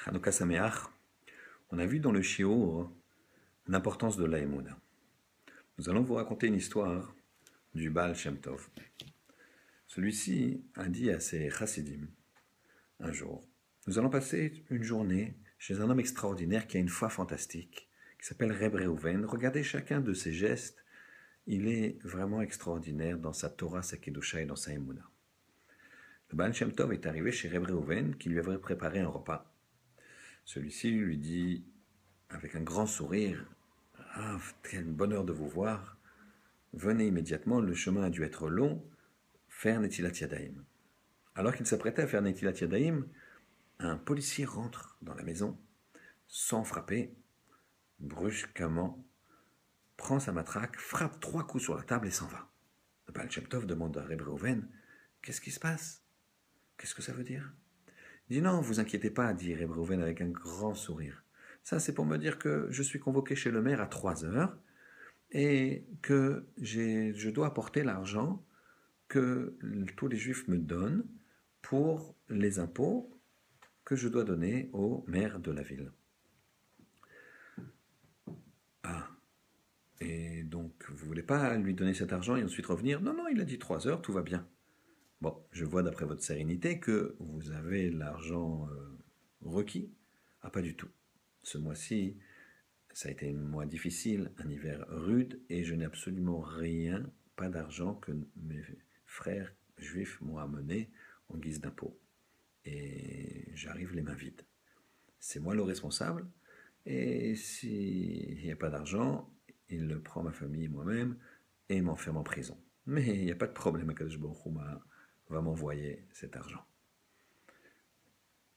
Chanukah Sameach, on a vu dans le Shiur l'importance de la Emouna. Nous allons vous raconter une histoire du Baal Shem Tov. Celui-ci a dit à ses chassidim un jour: nous allons passer une journée chez un homme extraordinaire qui a une foi fantastique, qui s'appelle Reb Reuven. Regardez chacun de ses gestes, il est vraiment extraordinaire dans sa Torah, sa Kedusha et dans sa Emouna. Le Baal Shem Tov est arrivé chez Reb Reuven qui lui avait préparé un repas. Celui-ci lui dit avec un grand sourire: ah, quel bonheur de vous voir, venez immédiatement, le chemin a dû être long, faire Netilat Yadayim. Alors qu'il s'apprêtait à faire Netilat Yadayim, un policier rentre dans la maison, sans frapper, brusquement, prend sa matraque, frappe 3 coups sur la table et s'en va. Le Baal Shem Tov demande à Reb Reuven: qu'est-ce qui se passe? Qu'est-ce que ça veut dire? Il dit: non, vous inquiétez pas, dit Reb Reuven avec un grand sourire. Ça, c'est pour me dire que je suis convoqué chez le maire à 3 heures et que je dois apporter l'argent que tous les juifs me donnent pour les impôts que je dois donner au maire de la ville. Ah, et donc vous voulez pas lui donner cet argent et ensuite revenir? Non, il a dit 3 heures, tout va bien. Bon, je vois d'après votre sérénité que vous avez l'argent requis. Ah, pas du tout. Ce mois-ci, ça a été un mois difficile, un hiver rude, et je n'ai absolument rien, pas d'argent que mes frères juifs m'ont amené en guise d'impôt. Et j'arrive les mains vides. C'est moi le responsable, et s'il n'y a pas d'argent, il prend ma famille et moi-même et m'enferme en prison. Mais il n'y a pas de problème, Akadosh Baruch Hu va m'envoyer cet argent.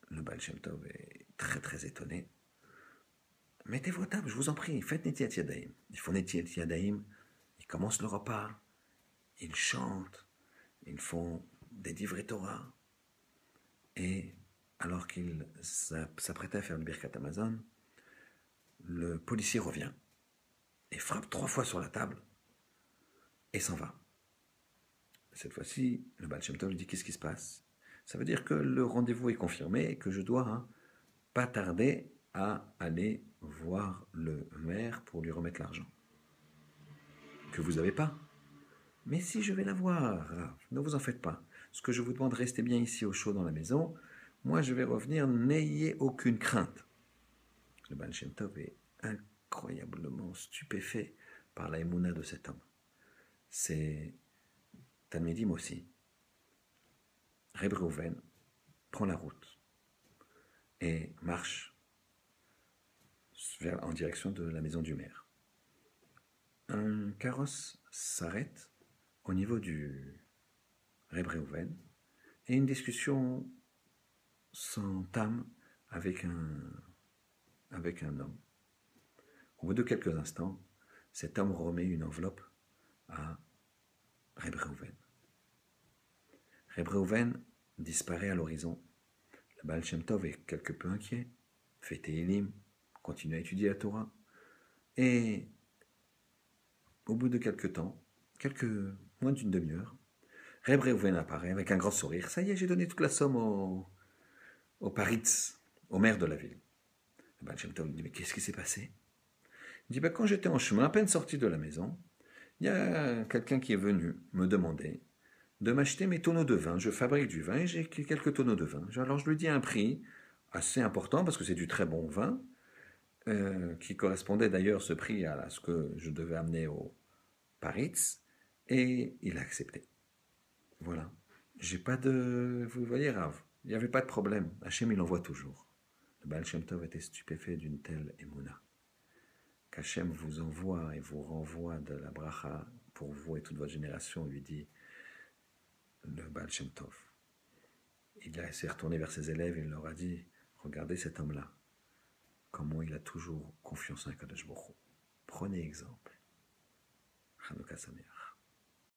Le Baal Shem Tov est très très étonné. Mettez-vous à table, je vous en prie, faites Netilat Yadayim. Ils font Netilat Yadayim, ils commencent le repas, ils chantent, ils font des divrei Torah. Et alors qu'ils s'apprêtaient à faire le Birkat Hamazon, le policier revient et frappe 3 fois sur la table et s'en va. Cette fois-ci, le Baal Shem Tov lui dit: qu'est-ce qui se passe? Ça veut dire que le rendez-vous est confirmé et que je dois pas tarder à aller voir le maire pour lui remettre l'argent. Que vous n'avez pas? Mais si, je vais l'avoir, ne vous en faites pas. Ce que je vous demande, restez bien ici au chaud dans la maison. Moi, je vais revenir, n'ayez aucune crainte. Le Baal Shem Tov est incroyablement stupéfait par la émouna de cet homme. C'est Talmidim aussi. Reb Reuven prend la route et marche en direction de la maison du maire. Un carrosse s'arrête au niveau du Reb Reuven et une discussion s'entame avec un homme. Au bout de quelques instants, cet homme remet une enveloppe à Reb Reuven. Reb Reuven disparaît à l'horizon. Le Baal Shem Tov est quelque peu inquiet, fait Tehilim, continue à étudier la Torah. Et au bout de quelques temps, moins d'une demi-heure, Reb Reuven apparaît avec un grand sourire. Ça y est, j'ai donné toute la somme au Paritz, au maire de la ville. Le Baal Shem Tov lui dit: mais qu'est-ce qui s'est passé? Il dit: quand j'étais en chemin, à peine sorti de la maison, il y a quelqu'un qui est venu me demander de m'acheter mes tonneaux de vin. Je fabrique du vin et j'ai quelques tonneaux de vin. Alors je lui dis un prix assez important parce que c'est du très bon vin, qui correspondait d'ailleurs ce prix à ce que je devais amener au Paritz, et il a accepté. Voilà. J'ai pas de... Vous voyez, Rav, il n'y avait pas de problème. Hachem, il envoie toujours. Le Baal Shem Tov était stupéfait d'une telle émouna. Qu'Hachem vous envoie et vous renvoie de la bracha pour vous et toute votre génération, lui dit le Baal Shem Tov. Il s'est retourné vers ses élèves et il leur a dit: regardez cet homme-là, comment il a toujours confiance en Akadosh Baruch Hu. Prenez exemple. Chanukah Sameach.